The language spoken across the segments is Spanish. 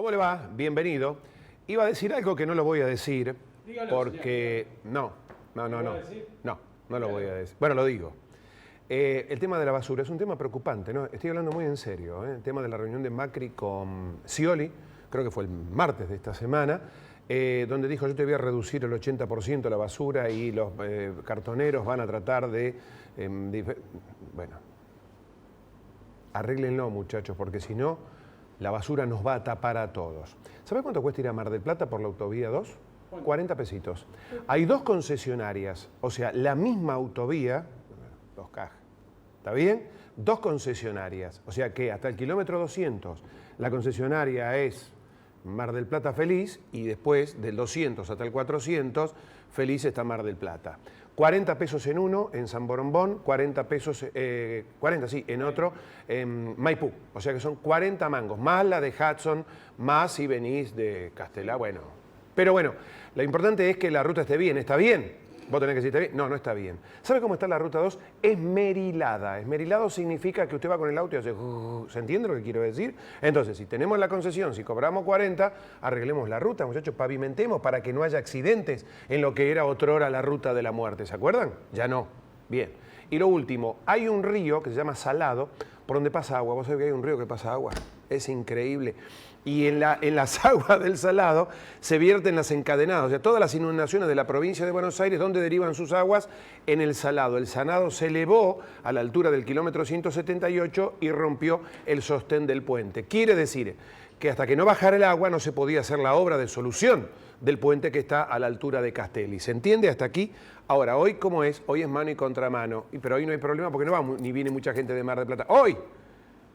¿Cómo le va? Bienvenido. Iba a decir algo que no lo voy a decir. Dígalo, porque... señor. No ¿Lo va a decir? No lo voy a decir. Bueno, lo digo. El tema de la basura es un tema preocupante, ¿no? Estoy hablando muy en serio, ¿eh? El tema de la reunión de Macri con Scioli, creo que fue el martes de esta semana, donde dijo: yo te voy a reducir el 80% la basura y los cartoneros van a tratar de... bueno, arréglenlo, muchachos, porque si no, la basura nos va a tapar a todos. ¿Sabes cuánto cuesta ir a Mar del Plata por la autovía 2? 40 pesitos. Hay dos concesionarias, o sea, la misma autovía, dos cajas, ¿está bien? Dos concesionarias, o sea que hasta el kilómetro 200 la concesionaria es Mar del Plata Feliz y después del 200 hasta el 400 Feliz está Mar del Plata. 40 pesos en uno, en San Borombón, 40 pesos, 40 sí, en otro, en Maipú. O sea que son 40 mangos, más la de Hudson, más si venís de Castelá, bueno. Pero bueno, lo importante es que la ruta esté bien. ¿Está bien? Vos tenés que decir, ¿está bien? No, no está bien. ¿Sabe cómo está la ruta 2? Esmerilada. Esmerilado significa que usted va con el auto y hace... ¿Se entiende lo que quiero decir? Entonces, si tenemos la concesión, si cobramos 40, arreglemos la ruta, muchachos, pavimentemos para que no haya accidentes en lo que era otrora la ruta de la muerte. ¿Se acuerdan? Ya no. Bien. Y lo último, hay un río que se llama Salado, por donde pasa agua. ¿Vos sabés que hay un río que pasa agua? Es increíble. Y en las aguas del Salado se vierten las encadenadas, o sea, todas las inundaciones de la provincia de Buenos Aires, ¿dónde derivan sus aguas? En el Salado. El Salado se elevó a la altura del kilómetro 178 y rompió el sostén del puente. Quiere decir que hasta que no bajara el agua no se podía hacer la obra de solución del puente que está a la altura de Castelli. ¿Se entiende hasta aquí? Ahora, hoy, ¿cómo es? Hoy es mano y contramano, pero hoy no hay problema porque no va ni viene mucha gente de Mar del Plata. ¡Hoy!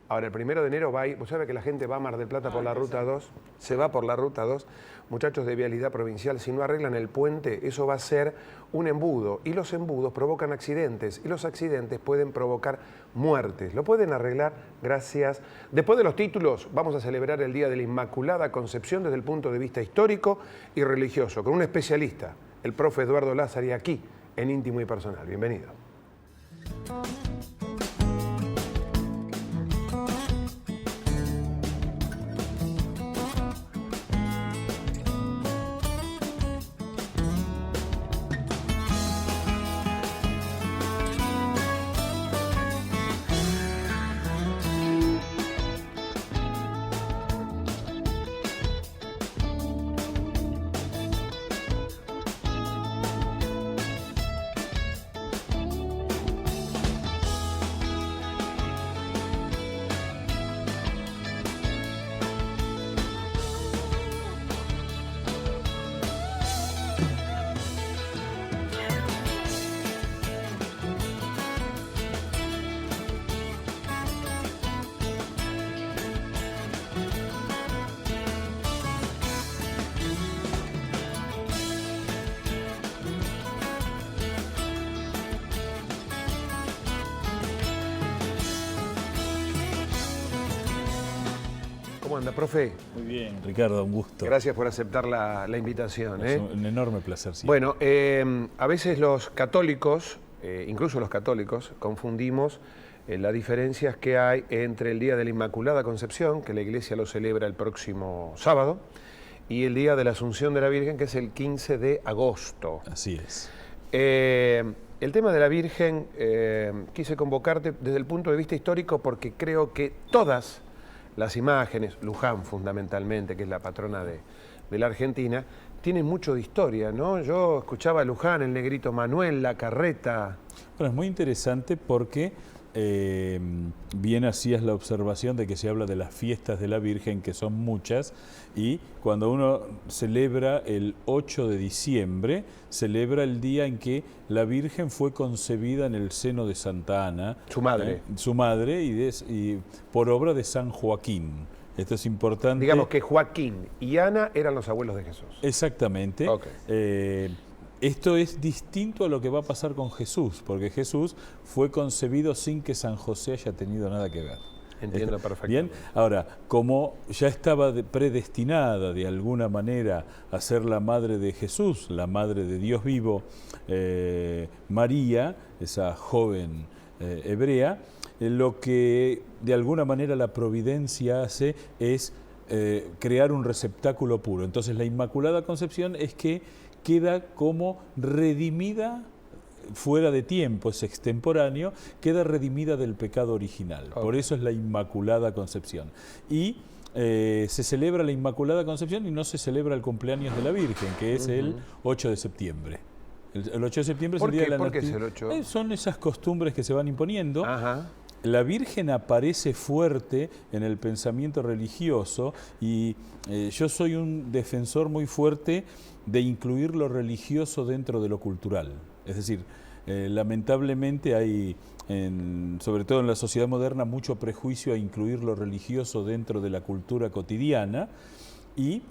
Ahora, el 1 de enero va a ir, ¿vos sabés que la gente va a Mar del Plata por la Ruta 2? Se va por la Ruta 2. Muchachos de Vialidad Provincial, si no arreglan el puente, eso va a ser un embudo. Y los embudos provocan accidentes. Y los accidentes pueden provocar muertes. Lo pueden arreglar gracias... Después de los títulos, vamos a celebrar el Día de la Inmaculada Concepción desde el punto de vista histórico y religioso, con un especialista, el profe Eduardo Lázari, aquí, en Íntimo y Personal. Bienvenido. ¿Cómo anda, profe? Muy bien, Ricardo, un gusto. Gracias por aceptar la invitación. Es un enorme placer, sí. Bueno, a veces los católicos, incluso los católicos, confundimos las diferencias que hay entre el Día de la Inmaculada Concepción, que la Iglesia lo celebra el próximo sábado, y el Día de la Asunción de la Virgen, que es el 15 de agosto. Así es. El tema de la Virgen, quise convocarte desde el punto de vista histórico porque creo que todas las imágenes, Luján fundamentalmente, que es la patrona de la Argentina, tienen mucho de historia, ¿no? Yo escuchaba a Luján, el negrito Manuel, la carreta. Bueno, es muy interesante porque bien hacías la observación de que se habla de las fiestas de la Virgen, que son muchas, y cuando uno celebra el 8 de diciembre, celebra el día en que la Virgen fue concebida en el seno de Santa Ana, Su madre. Su madre, y por obra de San Joaquín. Esto es importante. Digamos que Joaquín y Ana eran los abuelos de Jesús. Exactamente. Okay. Esto es distinto a lo que va a pasar con Jesús, porque Jesús fue concebido sin que San José haya tenido nada que ver. Entiendo perfectamente. Bien, ahora, como ya estaba predestinada de alguna manera a ser la madre de Jesús, la madre de Dios vivo, María, esa joven hebrea, lo que de alguna manera la providencia hace es crear un receptáculo puro. Entonces la Inmaculada Concepción es que queda como redimida, fuera de tiempo, es extemporáneo, queda redimida del pecado original. Por eso es la Inmaculada Concepción. Y se celebra la Inmaculada Concepción y no se celebra el cumpleaños de la Virgen, que es el 8 de septiembre. El 8 de septiembre es el día de la ¿Por qué es Natividad. el 8? Son esas costumbres que se van imponiendo. Ajá. La Virgen aparece fuerte en el pensamiento religioso y yo soy un defensor muy fuerte de incluir lo religioso dentro de lo cultural. Es decir, lamentablemente hay, sobre todo en la sociedad moderna, mucho prejuicio a incluir lo religioso dentro de la cultura cotidiana y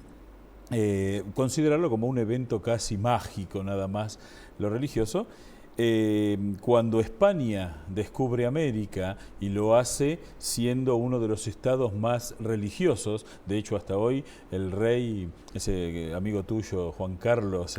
considerarlo como un evento casi mágico nada más, lo religioso. Cuando España descubre América y lo hace siendo uno de los estados más religiosos, de hecho hasta hoy el rey, ese amigo tuyo, Juan Carlos,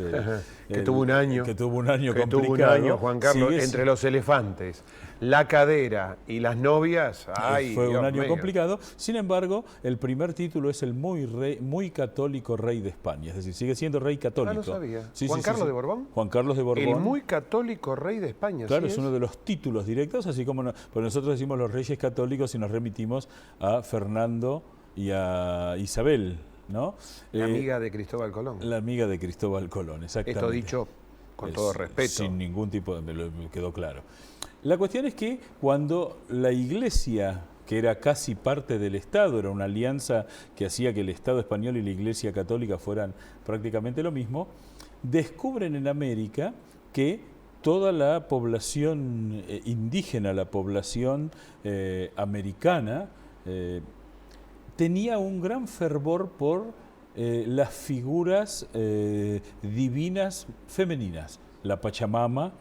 que tuvo un año complicado, tuvo un año, Juan Carlos, entre los elefantes, la cadera y las novias, ay, fue Dios un año mío. complicado. Sin embargo, el primer título es el muy católico rey de España, es decir, sigue siendo rey católico. Ah, no sabía. Sí, ¿Juan sí, Carlos sí. de Borbón? Juan Carlos de Borbón. El muy católico rey de España. Claro, ¿sí es uno de los títulos directos, así como pues nosotros decimos los reyes católicos y nos remitimos a Fernando y a Isabel, ¿no? La amiga de Cristóbal Colón. La amiga de Cristóbal Colón, exactamente. Esto dicho con todo respeto. Sin ningún tipo de... me quedó claro. La cuestión es que cuando la Iglesia, que era casi parte del Estado, era una alianza que hacía que el Estado español y la Iglesia católica fueran prácticamente lo mismo, descubren en América que toda la población indígena, la población americana, tenía un gran fervor por las figuras divinas femeninas, la Pachamama,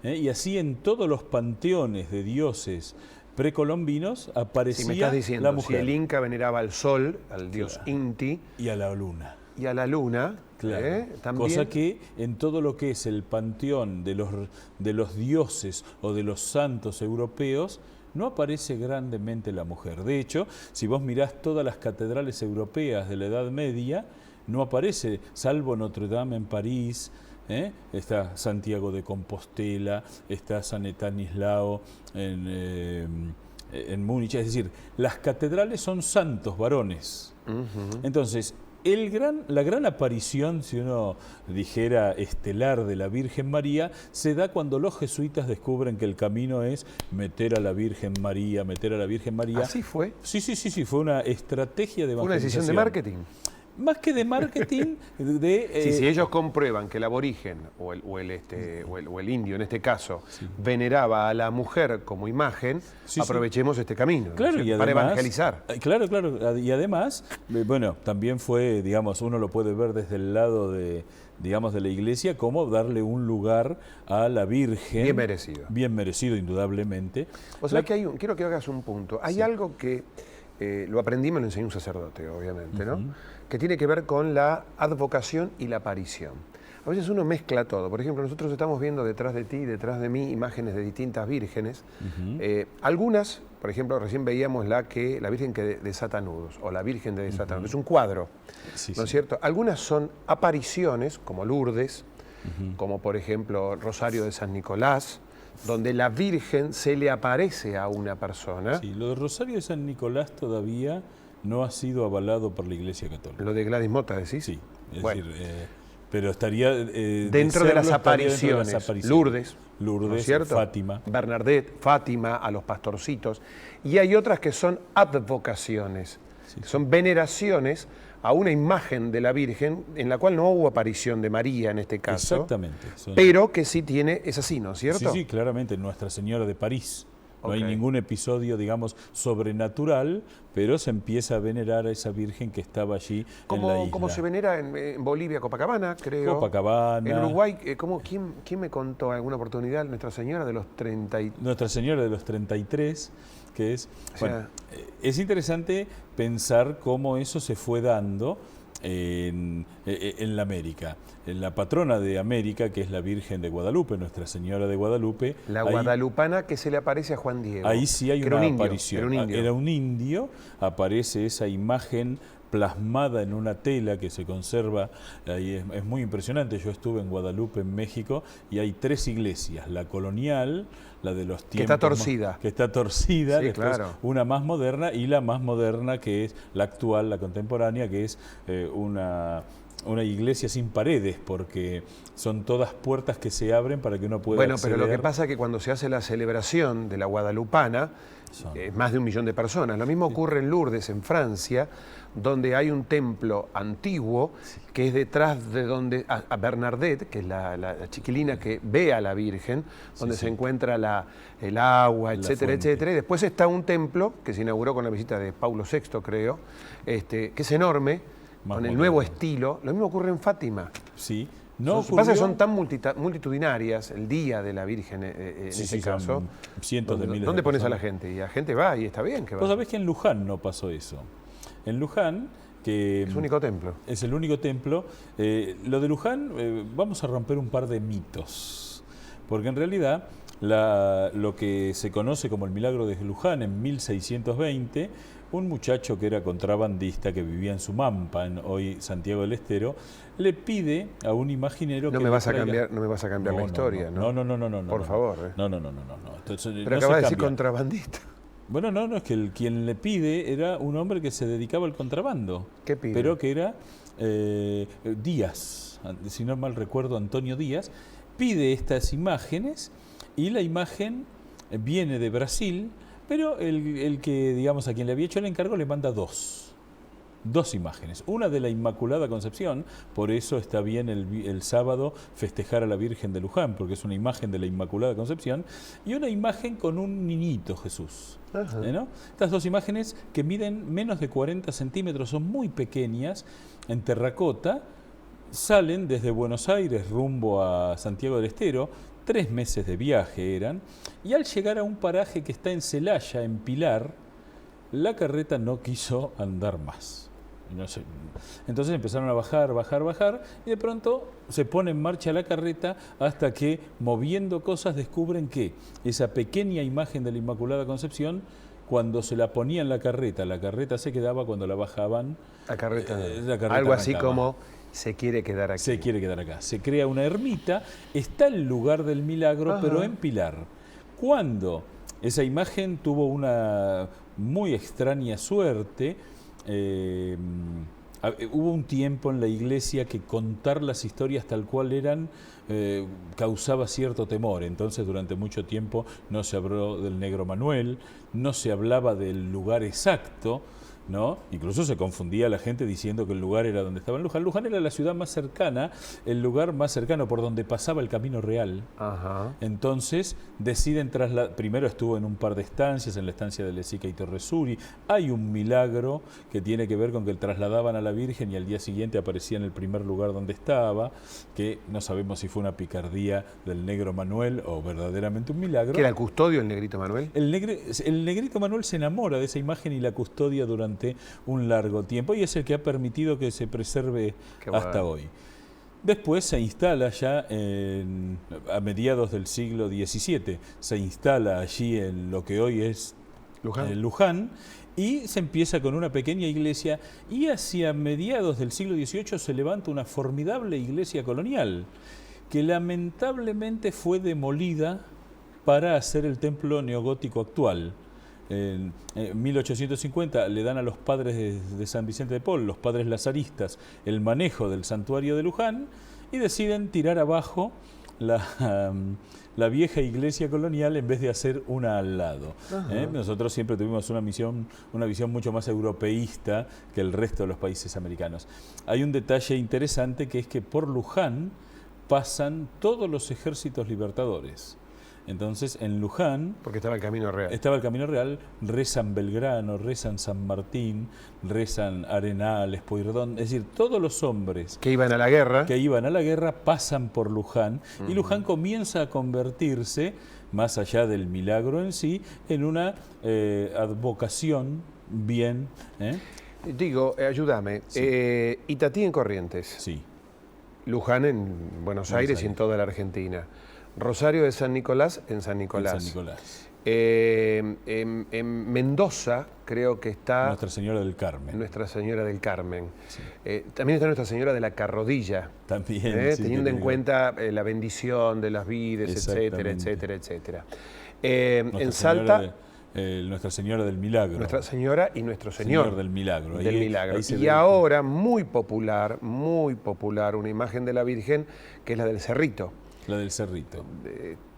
y así en todos los panteones de dioses precolombinos aparecía si me estás diciendo, la mujer. Si el Inca veneraba al sol, al dios Inti, y a la luna. y a la luna, Claro. también. Cosa que en todo lo que es el panteón de los dioses o de los santos europeos no aparece grandemente la mujer. De hecho, si vos mirás todas las catedrales europeas de la Edad Media, no aparece, salvo Notre Dame en París, está Santiago de Compostela, está San Estanislao en Múnich. Es decir, las catedrales son santos varones. Entonces, la gran aparición, si uno dijera estelar, de la Virgen María, se da cuando los jesuitas descubren que el camino es meter a la Virgen María, meter a la Virgen María. ¿Así fue? Sí, fue una estrategia de evangelización. ¿Fue una decisión de marketing? Más que de marketing, si ellos comprueban que el aborigen o el indio, en este caso, veneraba a la mujer como imagen, aprovechemos este camino, claro, ¿no? y Para además, evangelizar. Claro, y además, bueno, también fue, digamos, uno lo puede ver desde el lado de la Iglesia, como darle un lugar a la Virgen. Bien merecido. Bien merecido, indudablemente. O sea, que quiero que hagas un punto. Hay algo que lo aprendí, me lo enseñó un sacerdote, obviamente, ¿no? Que tiene que ver con la advocación y la aparición. A veces uno mezcla todo. Por ejemplo, nosotros estamos viendo detrás de ti y detrás de mí imágenes de distintas vírgenes. Algunas, por ejemplo, recién veíamos la Virgen que desata nudos, o la Virgen de desata nudos. Es un cuadro, ¿no es cierto? Algunas son apariciones, como Lourdes, como por ejemplo Rosario de San Nicolás, donde la Virgen se le aparece a una persona. Sí, lo de Rosario de San Nicolás todavía no ha sido avalado por la Iglesia Católica. ¿Lo de Gladys Mota decís? Sí, es bueno. decir, pero estaría dentro de las apariciones. Lourdes, ¿no es cierto? Fátima. Bernadette, Fátima, a los pastorcitos. Y hay otras que son advocaciones, que son veneraciones a una imagen de la Virgen en la cual no hubo aparición de María en este caso. Exactamente. Pero que sí tiene, es así, ¿no es cierto? Sí, claramente, Nuestra Señora de París. No hay ningún episodio, digamos, sobrenatural, pero se empieza a venerar a esa Virgen que estaba allí en la isla. Como se venera en Bolivia, Copacabana, creo. Copacabana. En Uruguay, ¿quién me contó en alguna oportunidad? Nuestra Señora de los 30 Nuestra Señora de los 33, que es... Bueno, es interesante pensar cómo eso se fue dando en la América. La patrona de América, que es la Virgen de Guadalupe, Nuestra Señora de Guadalupe. La guadalupana que se le aparece a Juan Diego. Ahí sí hay una aparición. Era un indio. Era un indio, aparece esa imagen plasmada en una tela que se conserva, y es muy impresionante. Yo estuve en Guadalupe, en México, y hay 3 iglesias: la colonial, la de los tiempos... Que está torcida. Que está torcida, sí, después claro. una más moderna, y la más moderna, que es la actual, la contemporánea, que es una iglesia sin paredes, porque son todas puertas que se abren para que uno pueda Bueno, acceder. pero lo que pasa es que cuando se hace la celebración de la Guadalupana, más de 1 millón de personas. Lo mismo ocurre en Lourdes, en Francia, donde hay un templo antiguo que es detrás de donde a Bernadette, que es la chiquilina que ve a la Virgen, donde se encuentra el agua, etcétera, etcétera. Y después está un templo que se inauguró con la visita de Paulo VI, creo, que es enorme, con el nuevo estilo. Lo mismo ocurre en Fátima. Sí. Lo que pasa es que son tan multitudinarias el día de la Virgen en ese caso. Cientos de miles. ¿Dónde pones a la gente? Y la gente va y está bien que va. Vos sabés que en Luján no pasó eso. En Luján, que es el único templo. Es el único templo. Lo de Luján, vamos a romper un par de mitos. Porque en realidad lo que se conoce como el milagro de Luján en 1620, un muchacho que era contrabandista, que vivía en Sumampa, en hoy Santiago del Estero, le pide a un imaginero no que me vas a cambiar la historia, ¿no? No. Por favor. No. Entonces, pero acaba de decir contrabandista. Bueno, no, es que quien le pide era un hombre que se dedicaba al contrabando. ¿Qué pide? Pero que era Díaz, si no mal recuerdo, Antonio Díaz, pide estas imágenes, y la imagen viene de Brasil, pero el que, digamos, a quien le había hecho el encargo le manda dos imágenes. Una de la Inmaculada Concepción, por eso está bien el sábado festejar a la Virgen de Luján, porque es una imagen de la Inmaculada Concepción, y una imagen con un niñito Jesús. ¿No? Estas 2 imágenes, que miden menos de 40 centímetros, son muy pequeñas, en terracota, salen desde Buenos Aires rumbo a Santiago del Estero. 3 meses de viaje eran, y al llegar a un paraje que está en Celaya, en Pilar, la carreta no quiso andar más. No sé. Entonces empezaron a bajar, y de pronto se pone en marcha la carreta, hasta que, moviendo cosas, descubren que esa pequeña imagen de la Inmaculada Concepción, cuando se la ponía en la carreta se quedaba, cuando la bajaban, la carreta arrancaba. Algo así como... se quiere quedar aquí. Se quiere quedar acá. Se crea una ermita, está el lugar del milagro, pero en Pilar. Cuando esa imagen tuvo una muy extraña suerte, hubo un tiempo en la iglesia que contar las historias tal cual eran causaba cierto temor. Entonces, durante mucho tiempo no se habló del Negro Manuel, no se hablaba del lugar exacto, ¿no? Incluso se confundía a la gente diciendo que el lugar era donde estaba Luján. Luján era la ciudad más cercana, el lugar más cercano por donde pasaba el Camino Real. Entonces deciden trasladar. Primero estuvo en un par de estancias, en la estancia de Lezica y Torresuri. Hay un milagro que tiene que ver con que trasladaban a la Virgen y al día siguiente aparecía en el primer lugar donde estaba, que no sabemos si fue una picardía del Negro Manuel o verdaderamente un milagro. ¿Qué era el custodio, el Negrito Manuel? El Negrito Manuel se enamora de esa imagen y la custodia durante un largo tiempo, y es el que ha permitido que se preserve hasta hoy. Después se instala ya a mediados del siglo XVII, se instala allí en lo que hoy es Luján, y se empieza con una pequeña iglesia, y hacia mediados del siglo XVIII se levanta una formidable iglesia colonial, que lamentablemente fue demolida para hacer el templo neogótico actual. En 1850 le dan a los padres de San Vicente de Paul, los padres lazaristas, el manejo del santuario de Luján, y deciden tirar abajo la vieja iglesia colonial en vez de hacer una al lado. Nosotros siempre tuvimos una visión mucho más europeísta que el resto de los países americanos. Hay un detalle interesante, que es que por Luján pasan todos los ejércitos libertadores. Entonces, en Luján... Porque estaba el Camino Real. Estaba el Camino Real, rezan Belgrano, rezan San Martín, rezan Arenales, Pueyrredón, es decir, todos los hombres... Que iban a la guerra. Que iban a la guerra pasan por Luján, y Luján comienza a convertirse, más allá del milagro en sí, en una advocación bien... Digo, ayúdame, Sí. Itatí en Corrientes. Sí. Luján en Buenos Aires y en toda la Argentina. Rosario de San Nicolás en San Nicolás. En San Nicolás. En Mendoza creo que está Nuestra Señora del Carmen. Nuestra Señora del Carmen. Sí. También está Nuestra Señora de la Carrodilla. También. Sí, teniendo en cuenta la bendición de las vides, etcétera, etcétera, etcétera. En Salta... Nuestra Señora del Milagro. Nuestra Señora y Nuestro Señor del Milagro. Del Milagro. Y ahora, muy popular, una imagen de la Virgen, que es la del Cerrito. La del Cerrito.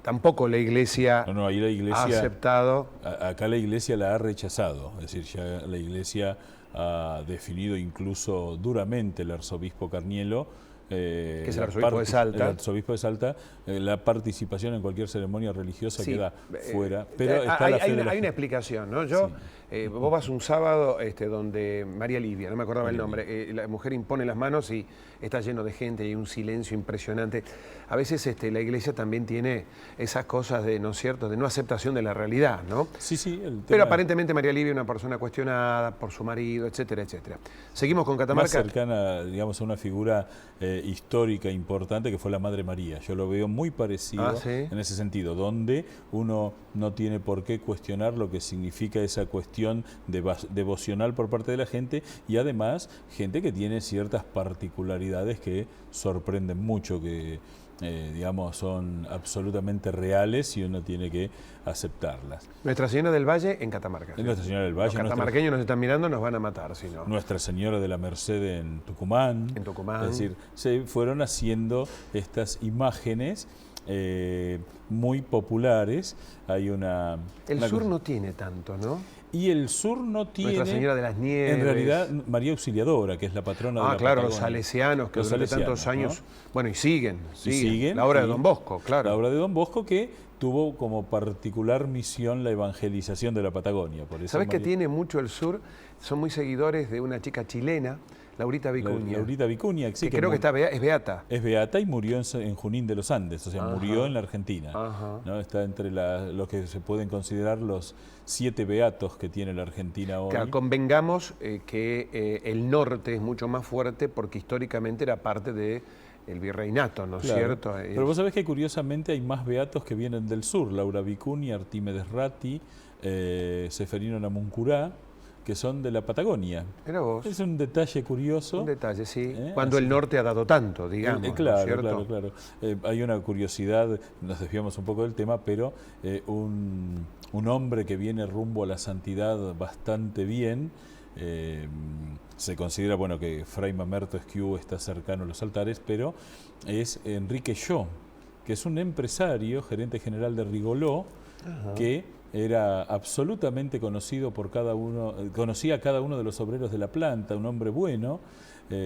Tampoco la Iglesia, ahí la Iglesia ha aceptado. Acá la Iglesia la ha rechazado. Es decir, ya la Iglesia ha definido incluso duramente el arzobispo Carnielo, que es el arzobispo de Salta. El arzobispo de Salta, la participación en cualquier ceremonia religiosa queda fuera. Pero hay una explicación, ¿no? Vos vas un sábado donde María Livia, no me acordaba el nombre, la mujer impone las manos y está lleno de gente y hay un silencio impresionante. A veces la Iglesia también tiene esas cosas de, ¿no es cierto?, de no aceptación de la realidad, ¿no? Sí. Pero aparentemente María Livia es una persona cuestionada por su marido, etcétera, etcétera. Seguimos con Catamarca. Más cercana, digamos, a una figura histórica importante que fue la Madre María. Yo lo veo muy parecido en ese sentido, donde uno no tiene por qué cuestionar lo que significa esa cuestión devocional por parte de la gente y además gente que tiene ciertas particularidades que sorprenden mucho, que digamos son absolutamente reales y uno tiene que aceptarlas. Nuestra Señora del Valle en Catamarca. Nuestra Señora del Valle. Los catamarqueños nos están mirando, nos van a matar si no. Nuestra Señora de la Merced en Tucumán. En Tucumán. Es decir, se fueron haciendo estas imágenes muy populares. Hay una... El sur no tiene tanto, ¿no? Y el sur no tiene... Nuestra Señora de las Nieves. En realidad, María Auxiliadora, que es la patrona de la claro, Patagonia. los salesianos, que durante tantos años... ¿no? Bueno, y siguen. La obra de Don Bosco, claro. La obra de Don Bosco que tuvo como particular misión la evangelización de la Patagonia. Por eso ¿Sabés que tiene mucho el sur? Son muy seguidores de una chica chilena, Laurita Vicuña. Laurita Vicuña, sí, que creo que es beata. Es beata y murió en Junín de los Andes, o sea, murió en la Argentina. ¿No? Está entre los que se pueden considerar los 7 beatos que tiene la Argentina hoy. Claro, convengamos que el norte es mucho más fuerte porque históricamente era parte del virreinato, ¿no es cierto? Pero vos sabés que curiosamente hay más beatos que vienen del sur, Laura Vicuña, Artímedes Ratti, Seferino Namuncurá, que son de la Patagonia. Era vos. Es un detalle curioso. Un detalle, sí. Cuando el norte ha dado tanto, digamos. Claro, ¿no es claro. Hay una curiosidad, nos desviamos un poco del tema, pero un hombre que viene rumbo a la santidad bastante bien, se considera, bueno, que Fray Mamerto Esquiú está cercano a los altares, pero es Enrique Yo, que es un empresario, gerente general de Rigoló, que era absolutamente conocido por cada uno, conocía a cada uno de los obreros de la planta, un hombre bueno,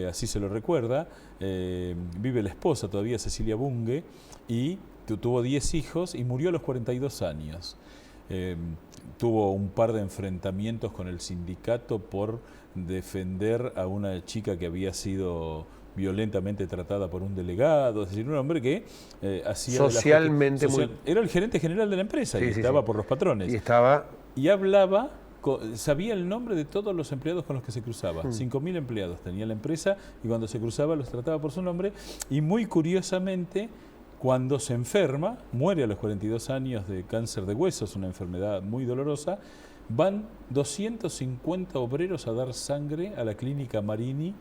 así se lo recuerda. Vive la esposa todavía, Cecilia Bunge, y tuvo 10 hijos y murió a los 42 años. Tuvo un par de enfrentamientos con el sindicato por defender a una chica que había sido violentamente tratada por un delegado, es decir, un hombre que hacía... Socialmente era el gerente general de la empresa y estaba por los patrones. Y hablaba, sabía el nombre de todos los empleados con los que se cruzaba. 5.000 empleados tenía la empresa y cuando se cruzaba los trataba por su nombre y muy curiosamente... Cuando se enferma, muere a los 42 años de cáncer de huesos, una enfermedad muy dolorosa, van 250 obreros a dar sangre a la clínica Marini,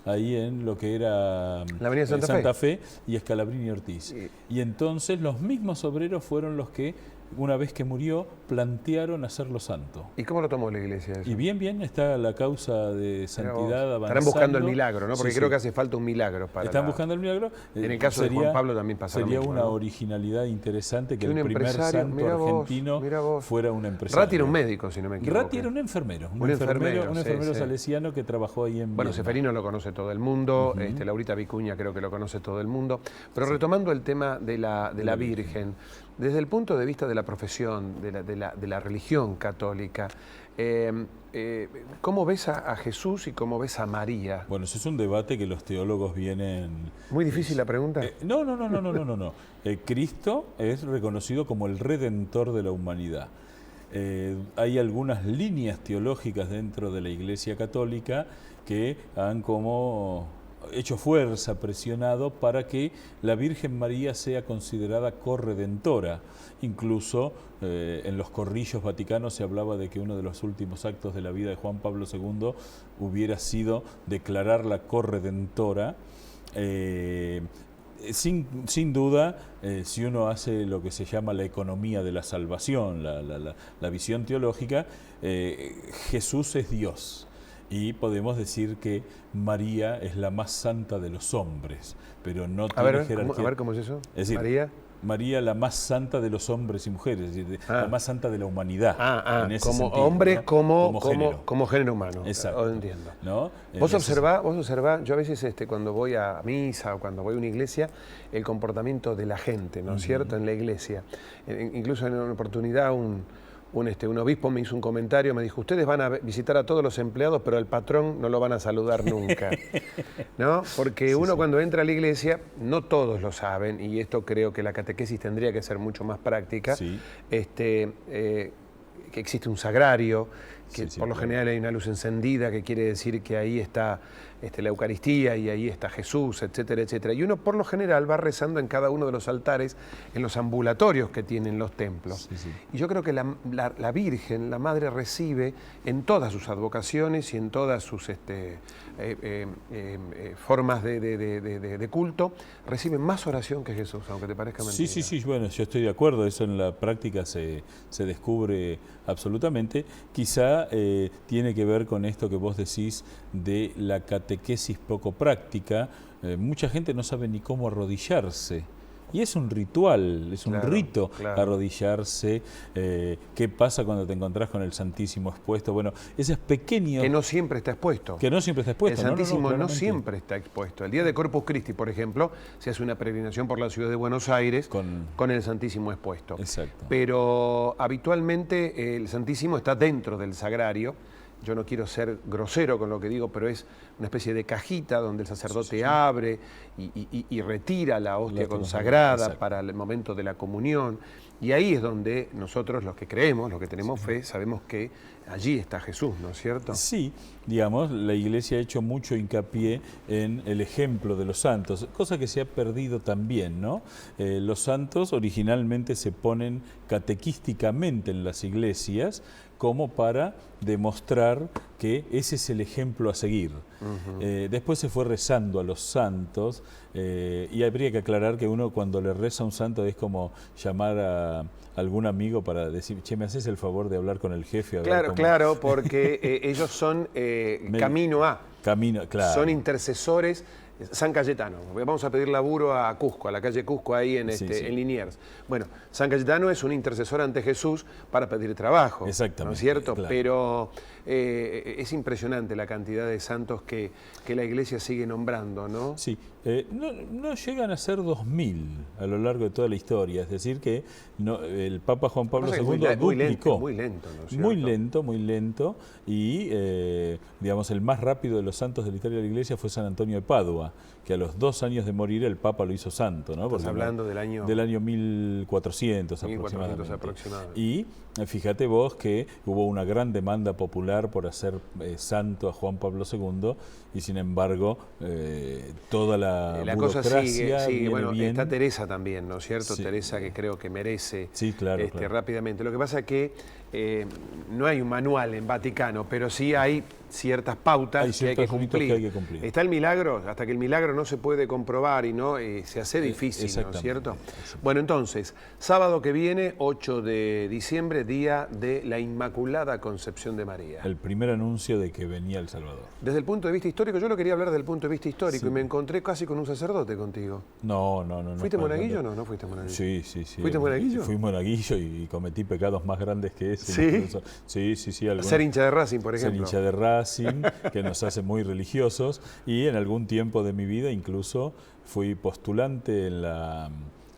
ahí en lo que era la avenida Santa Fe y Scalabrini Ortiz. Y entonces los mismos obreros fueron los que, una vez que murió, plantearon hacerlo santo. ¿Y cómo lo tomó la Iglesia eso? Y bien, está la causa de santidad avanzando. Estarán buscando el milagro, ¿no? Porque creo que hace falta un milagro para... Están buscando el milagro. En el caso de Juan Pablo también pasa Sería lo mismo, una ¿no? originalidad interesante que el primer santo argentino fuera un empresario. Ratti era un médico, si no me equivoco. Ratti era un enfermero. Un enfermero salesiano que trabajó ahí en... Bueno, Seferino lo conoce todo el mundo, Laurita Vicuña creo que lo conoce todo el mundo. Pero retomando el tema de la Virgen, desde el punto de vista de la profesión, de la religión católica, ¿cómo ves a Jesús y cómo ves a María? Bueno, eso es un debate que los teólogos vienen... ¿Muy difícil la pregunta? No. Cristo es reconocido como el Redentor de la humanidad. Hay algunas líneas teológicas dentro de la Iglesia Católica que han como hecho fuerza, presionado para que la Virgen María sea considerada corredentora. Incluso en los corrillos vaticanos se hablaba de que uno de los últimos actos de la vida de Juan Pablo II hubiera sido declararla corredentora. Sin duda, si uno hace lo que se llama la economía de la salvación, la visión teológica, Jesús es Dios. Y podemos decir que María es la más santa de los hombres, pero no tiene jerarquía. A ver, ¿cómo es eso? Es decir, María la más santa de los hombres y mujeres, es decir, la más santa de la humanidad. En ese como sentido, hombre, ¿no? como género humano. Exacto. Entiendo. ¿No? Vos observás, yo a veces cuando voy a misa o cuando voy a una iglesia, el comportamiento de la gente, ¿no es cierto?, en la iglesia. Incluso en una oportunidad un obispo me hizo un comentario, me dijo: ustedes van a visitar a todos los empleados, pero al patrón no lo van a saludar nunca, ¿no? Porque uno cuando entra a la iglesia, no todos lo saben, y esto creo que la catequesis tendría que ser mucho más práctica, que existe un sagrario, que por lo general hay una luz encendida, que quiere decir que ahí está la Eucaristía y ahí está Jesús, etcétera, etcétera. Y uno por lo general va rezando en cada uno de los altares, en los ambulatorios que tienen los templos. Y yo creo que la Virgen, la Madre, recibe en todas sus advocaciones y en todas sus formas de culto, recibe más oración que Jesús, aunque te parezca mentira. Sí, bueno, yo estoy de acuerdo, eso en la práctica se descubre absolutamente. Quizá tiene que ver con esto que vos decís de la catequesis poco práctica. Mucha gente no sabe ni cómo arrodillarse. Y es un ritual, es un rito arrodillarse. ¿Qué pasa cuando te encontrás con el Santísimo expuesto? Bueno, ese es pequeño. Que no siempre está expuesto. Que no siempre está expuesto. El Santísimo no siempre está expuesto. El día de Corpus Christi, por ejemplo, se hace una peregrinación por la ciudad de Buenos Aires con el Santísimo expuesto. Exacto. Pero habitualmente el Santísimo está dentro del sagrario. Yo no quiero ser grosero con lo que digo, pero es una especie de cajita donde el sacerdote abre y retira la hostia consagrada para el momento de la comunión. Y ahí es donde nosotros, los que creemos, los que tenemos fe, sabemos que allí está Jesús, ¿no es cierto? Sí, digamos, la Iglesia ha hecho mucho hincapié en el ejemplo de los santos, cosa que se ha perdido también, ¿no? Los santos originalmente se ponen catequísticamente en las iglesias como para demostrar que ese es el ejemplo a seguir. Después se fue rezando a los santos, y habría que aclarar que uno cuando le reza a un santo es como llamar a algún amigo para decir: che, ¿me haces el favor de hablar con el jefe? Claro, porque ellos son camino, claro. Son intercesores. San Cayetano, vamos a pedir laburo a Cusco, a la calle Cusco ahí en Liniers. Bueno, San Cayetano es un intercesor ante Jesús para pedir trabajo. Exactamente. ¿No es cierto? Claro. Pero es impresionante la cantidad de santos que la Iglesia sigue nombrando, ¿no? Sí, no llegan a ser 2000 a lo largo de toda la historia, es decir que el Papa Juan Pablo II duplicó. Muy lento, ¿no es cierto? Muy lento, y digamos el más rápido de los santos de la historia de la Iglesia fue San Antonio de Padua, que a los 2 años de morir el Papa lo hizo santo, ¿no? Estás hablando del año 1400 aproximadamente. Y fíjate vos que hubo una gran demanda popular por hacer santo a Juan Pablo II, y sin embargo toda la cosa sigue. Bueno, bien. Está Teresa también, ¿no es cierto? Sí. Teresa, que creo que merece claro. rápidamente. Lo que pasa es que no hay un manual en Vaticano, pero sí hay ciertas pautas que hay que cumplir. Está el milagro, hasta que el milagro no se puede comprobar y no se hace difícil, ¿no es cierto? Bueno, entonces, sábado que viene, 8 de diciembre, día de la Inmaculada Concepción de María. El primer anuncio de que venía el Salvador. Desde el punto de vista histórico, yo lo quería hablar desde el punto de vista histórico, y me encontré casi con un sacerdote contigo. No. ¿Fuiste monaguillo o no? ¿No fuiste monaguillo? Sí. ¿Fuiste monaguillo? Fui monaguillo y cometí pecados más grandes que ese. ¿Sí? Sí. Ser hincha de Racing, por ejemplo. Ser hincha de Racing, que nos hace muy religiosos, y en algún tiempo de mi vida incluso fui postulante en la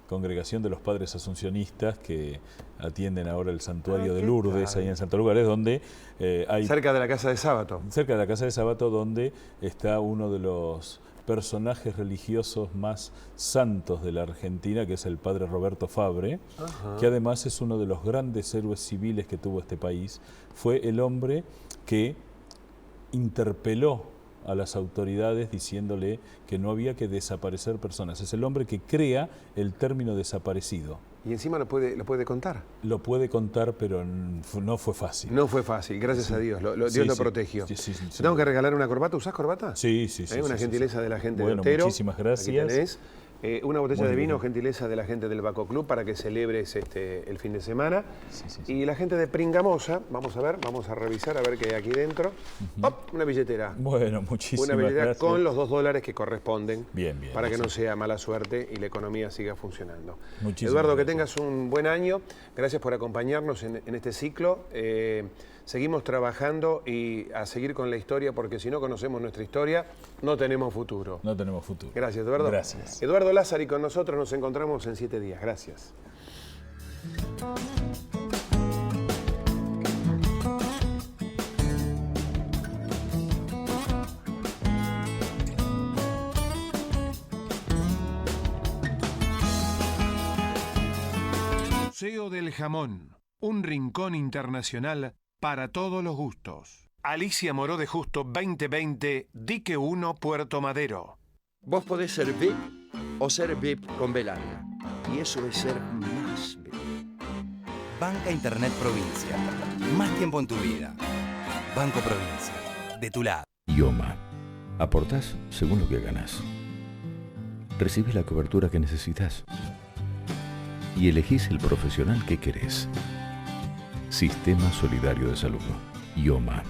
Congregación de los Padres Asuncionistas, que atienden ahora el santuario de Lourdes, ahí en Santo Lugares, donde hay... Cerca de la Casa de Sábato. Cerca de la Casa de Sábato, donde está uno de los personajes religiosos más santos de la Argentina, que es el padre Roberto Fabre, que además es uno de los grandes héroes civiles que tuvo este país. Fue el hombre que interpeló a las autoridades diciéndole que no había que desaparecer personas. Es el hombre que crea el término desaparecido. Y encima lo puede contar. Lo puede contar, pero no fue fácil. No fue fácil, gracias a Dios. Dios lo protegió. Sí, ¿Tengo que regalar una corbata? ¿Usás corbata? Sí. Una gentileza de la gente de Otero. Muchísimas gracias. Aquí tenés. Una botella de vino, gentileza de la gente del Baco Club para que celebres el fin de semana. Sí. Y la gente de Pringamosa, vamos a revisar a ver qué hay aquí dentro. ¡Op! Una billetera. Bueno, muchísimas gracias. Una billetera con los $2 que corresponden. Bien. Para que no sea mala suerte y la economía siga funcionando. Muchísimas Eduardo, gracias. que tengas un buen año. Gracias por acompañarnos en este ciclo. Seguimos trabajando y a seguir con la historia, porque si no conocemos nuestra historia, no tenemos futuro. No tenemos futuro. Gracias, Eduardo. Gracias. Eduardo Lázari con nosotros, nos encontramos en 7 días. Gracias. Museo del Jamón, un rincón internacional para todos los gustos. Alicia Moró de Justo 2020, Dique 1, Puerto Madero. Vos podés ser VIP o ser VIP con B larga. Y eso es ser más VIP. Banca Internet Provincia. Más tiempo en tu vida. Banco Provincia. De tu lado. IOMA. Aportás según lo que ganás. Recibís la cobertura que necesitas. Y elegís el profesional que querés. Sistema Solidario de Salud. IOMA.